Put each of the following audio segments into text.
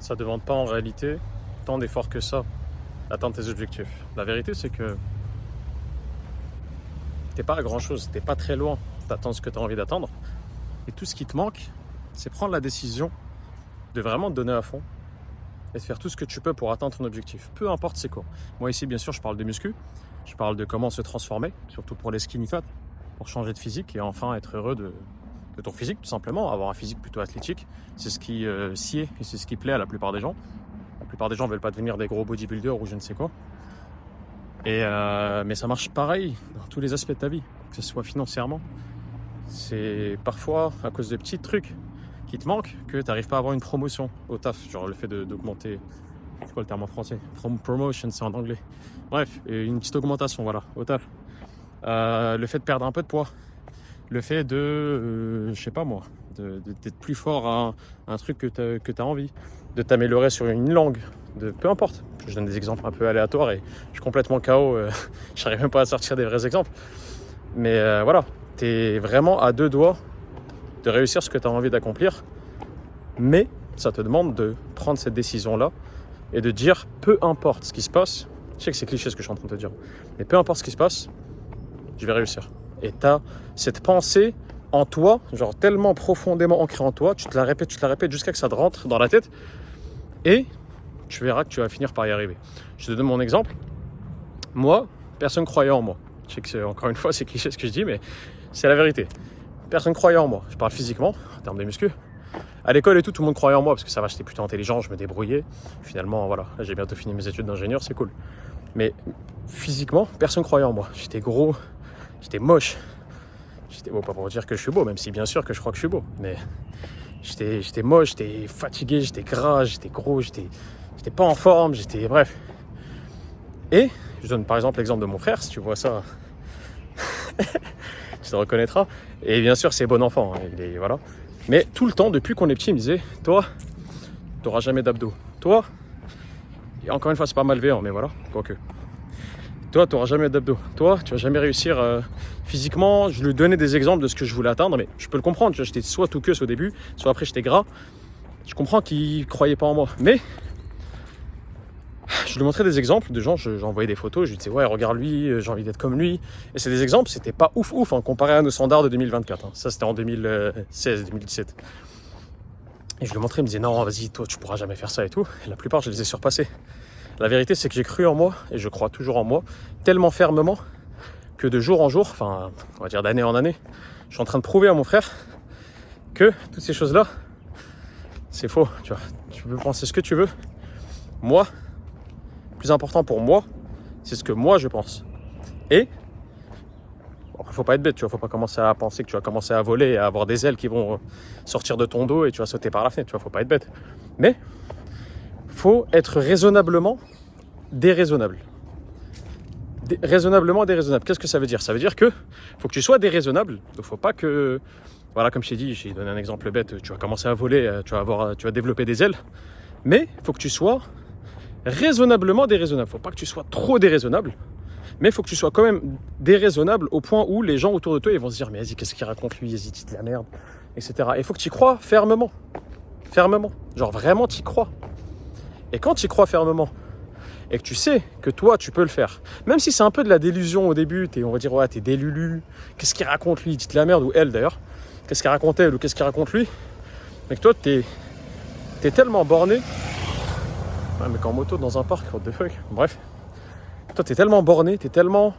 ça ne demande pas en réalité tant d'efforts que ça d'atteindre tes objectifs. La vérité, c'est que t'es pas à grand chose, t'es pas très loin d'atteindre ce que tu as envie d'attendre. Et tout ce qui te manque, c'est prendre la décision de vraiment te donner à fond et de faire tout ce que tu peux pour atteindre ton objectif. Peu importe c'est quoi. Moi ici, bien sûr, je parle de muscu, je parle de comment se transformer, surtout pour les skinny fat, pour changer de physique et enfin être heureux de ton physique, tout simplement, avoir un physique plutôt athlétique. C'est ce qui sied et c'est ce qui plaît à la plupart des gens. La plupart des gens ne veulent pas devenir des gros bodybuilders ou je ne sais quoi. Mais ça marche pareil dans tous les aspects de ta vie, que ce soit financièrement. C'est parfois à cause de petits trucs qui te manquent que tu n'arrives pas à avoir une promotion au taf. Genre le fait d'augmenter, c'est quoi le terme en français? Promotion, c'est en anglais. Bref, une petite augmentation, voilà, au taf. Le fait de perdre un peu de poids. Le fait de, je sais pas moi, d'être plus fort à un truc que tu as envie. De t'améliorer sur une langue. Peu importe. Je donne des exemples un peu aléatoires et je suis complètement KO. Je n'arrive même pas à sortir des vrais exemples. Mais voilà, tu es vraiment à deux doigts de réussir ce que tu as envie d'accomplir. Mais ça te demande de prendre cette décision-là et de dire peu importe ce qui se passe. Je sais que c'est cliché ce que je suis en train de te dire. Mais peu importe ce qui se passe, je vais réussir. Et tu as cette pensée en toi, genre tellement profondément ancrée en toi, tu te la répètes jusqu'à ce que ça te rentre dans la tête. Et tu verras que tu vas finir par y arriver. Je te donne mon exemple. Moi, personne ne croyait en moi. Je sais que encore une fois, c'est cliché ce que je dis, mais c'est la vérité. Personne ne croyait en moi. Je parle physiquement, en termes de muscu. À l'école et tout le monde croyait en moi parce que ça va, j'étais plutôt intelligent, je me débrouillais. Finalement, voilà, là, j'ai bientôt fini mes études d'ingénieur, c'est cool. Mais physiquement, personne ne croyait en moi. J'étais gros, j'étais moche. J'étais beau, pas pour dire que je suis beau, même si bien sûr que je crois que je suis beau. Mais j'étais moche, j'étais fatigué, j'étais gras, j'étais gros, j'étais pas en forme, bref. Et je donne par exemple l'exemple de mon frère, si tu vois ça, tu te reconnaîtras. Et bien sûr, c'est bon enfant, hein, voilà. Mais tout le temps, depuis qu'on est petit, il me disait, toi, t'auras jamais d'abdos. Toi, et encore une fois, c'est pas malveillant, mais voilà, quoique. Toi, t'auras jamais d'abdos. Toi, tu vas jamais réussir physiquement. Je lui donnais des exemples de ce que je voulais atteindre, mais je peux le comprendre. J'étais soit tout queue au début, soit après j'étais gras. Je comprends qu'il croyait pas en moi, mais je lui montrais des exemples de gens, j'envoyais des photos, je lui disais ouais regarde lui, j'ai envie d'être comme lui. Et c'est des exemples, c'était pas ouf hein, comparé à nos standards de 2024. Hein. Ça c'était en 2016-2017. Et je lui montrais, il me disait non vas-y toi tu pourras jamais faire ça et tout. Et la plupart je les ai surpassés. La vérité c'est que j'ai cru en moi, et je crois toujours en moi, tellement fermement que de jour en jour, enfin on va dire d'année en année, je suis en train de prouver à mon frère que toutes ces choses-là, c'est faux. Tu vois, tu peux penser ce que tu veux. Moi, le plus important pour moi, c'est ce que moi je pense. Et bon, faut pas être bête, tu vois, faut pas commencer à penser que tu vas commencer à voler et à avoir des ailes qui vont sortir de ton dos et tu vas sauter par la fenêtre, tu vois, faut pas être bête. Mais faut être raisonnablement déraisonnable. Raisonnablement déraisonnable. Qu'est-ce que ça veut dire? Ça veut dire que faut que tu sois déraisonnable. Donc faut pas que, voilà, comme je t'ai dit, j'ai donné un exemple bête, tu vas commencer à voler, tu vas développer des ailes. Mais il faut que tu sois raisonnablement déraisonnable. Faut pas que tu sois trop déraisonnable, mais il faut que tu sois quand même déraisonnable au point où les gens autour de toi ils vont se dire mais vas-y, qu'est-ce qu'il raconte lui, vas-y, dis de la merde, etc. Et il faut que tu y crois fermement. Fermement. Genre vraiment tu y crois. Et quand tu y crois fermement, et que tu sais que toi tu peux le faire, même si c'est un peu de la délusion au début, on va dire ouais t'es délulu, qu'est-ce qu'il raconte lui, dis de la merde, ou elle d'ailleurs, qu'est-ce qu'il raconte elle ou qu'est-ce qu'il raconte lui, mais que toi t'es tellement borné. Ouais, mais qu'en moto dans un parc, what the fuck. Bref, toi t'es tellement borné, t'es tellement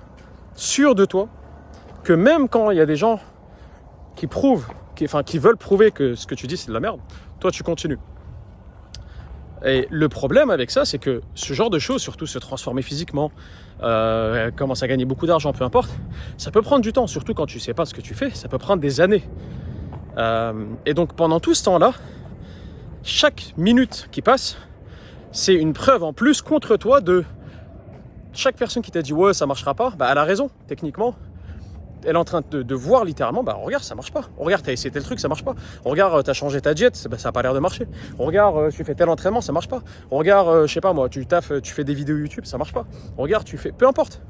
sûr de toi que même quand il y a des gens qui veulent prouver que ce que tu dis c'est de la merde, toi tu continues. Et le problème avec ça, c'est que ce genre de choses, surtout se transformer physiquement, commencer à gagner beaucoup d'argent, peu importe, ça peut prendre du temps, surtout quand tu sais pas ce que tu fais, ça peut prendre des années. Et donc pendant tout ce temps-là, chaque minute qui passe, c'est une preuve en plus contre toi de chaque personne qui t'a dit ouais ça marchera pas, bah elle a raison techniquement. Elle est en train de voir littéralement, bah regarde ça marche pas. Regarde t'as essayé tel truc ça marche pas. Regarde t'as changé ta diète, bah, ça a pas l'air de marcher. Regarde tu fais tel entraînement ça marche pas. Regarde je sais pas moi tu fais des vidéos YouTube ça marche pas. Regarde tu fais peu importe.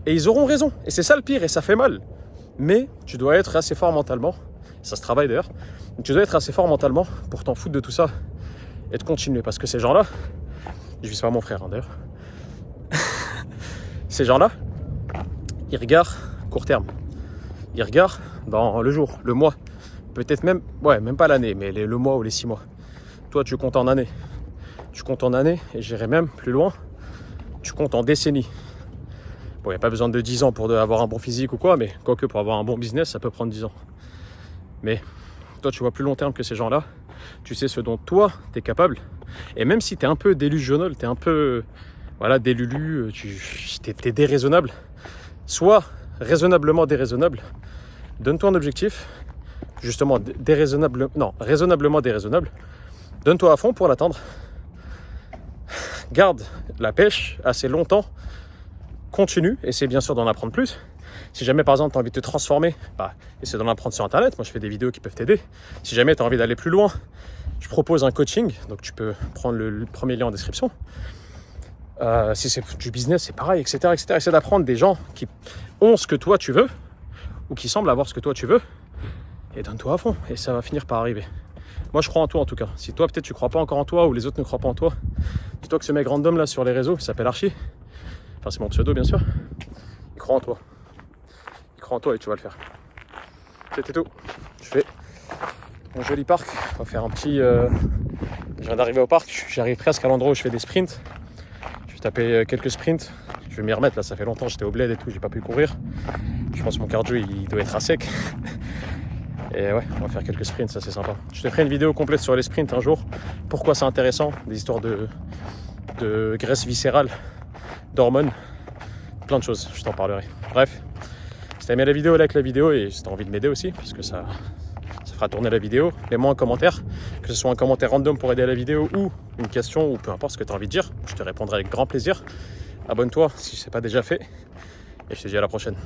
Et ils auront raison et c'est ça le pire et ça fait mal. Mais tu dois être assez fort mentalement. Ça se travaille d'ailleurs. Tu dois être assez fort mentalement pour t'en foutre de tout ça et de continuer. Parce que ces gens-là, je vis pas mon frère hein, d'ailleurs, ces gens-là, ils regardent court terme. Ils regardent dans le jour, le mois, peut-être même, ouais, même pas l'année, mais le mois ou les 6 mois. Toi, tu comptes en années. Tu comptes en années, et j'irai même plus loin, tu comptes en décennies. Bon, il n'y a pas besoin de 10 ans pour avoir un bon physique ou quoi, mais quoique pour avoir un bon business, ça peut prendre 10 ans. Mais toi, tu vois plus long terme que ces gens-là. Tu sais ce dont toi, tu es capable. Et même si tu es un peu délusionnel, tu es un peu voilà, délulu, tu es déraisonnable, sois raisonnablement déraisonnable. Donne-toi un objectif, justement raisonnablement déraisonnable. Donne-toi à fond pour l'atteindre. Garde la pêche assez longtemps. Continue, essaie bien sûr d'en apprendre plus. Si jamais par exemple tu as envie de te transformer, essaie d'en apprendre sur internet. Moi je fais des vidéos qui peuvent t'aider. Si jamais tu as envie d'aller plus loin, je propose un coaching, donc tu peux prendre le premier lien en description. Si c'est du business, c'est pareil, etc. Essaie d'apprendre des gens qui ont ce que toi tu veux, ou qui semblent avoir ce que toi tu veux, et donne-toi à fond, et ça va finir par arriver. Moi je crois en toi en tout cas. Si toi peut-être tu crois pas encore en toi, ou les autres ne croient pas en toi, dis-toi que ce mec random là sur les réseaux, il s'appelle Archie, enfin c'est mon pseudo bien sûr, il croit en toi. Il croit en toi et tu vas le faire. C'était tout. Je fais mon joli parc. On va faire un petit... Je viens d'arriver au parc, j'arrive presque à l'endroit où je fais des sprints. Je vais taper quelques sprints. Je vais m'y remettre là, ça fait longtemps, j'étais au bled et tout, j'ai pas pu courir. Je pense que mon cardio il doit être à sec. Et ouais, on va faire quelques sprints, ça c'est sympa. Je te ferai une vidéo complète sur les sprints un jour. Pourquoi c'est intéressant, des histoires de graisse viscérale, d'hormones, plein de choses, je t'en parlerai. Bref, si t'as aimé la vidéo, like la vidéo, et si t'as envie de m'aider aussi, parce que ça fera tourner la vidéo, mets-moi un commentaire, que ce soit un commentaire random pour aider à la vidéo ou une question, ou peu importe ce que tu as envie de dire, je te répondrai avec grand plaisir. Abonne-toi si ce n'est pas déjà fait, et je te dis à la prochaine.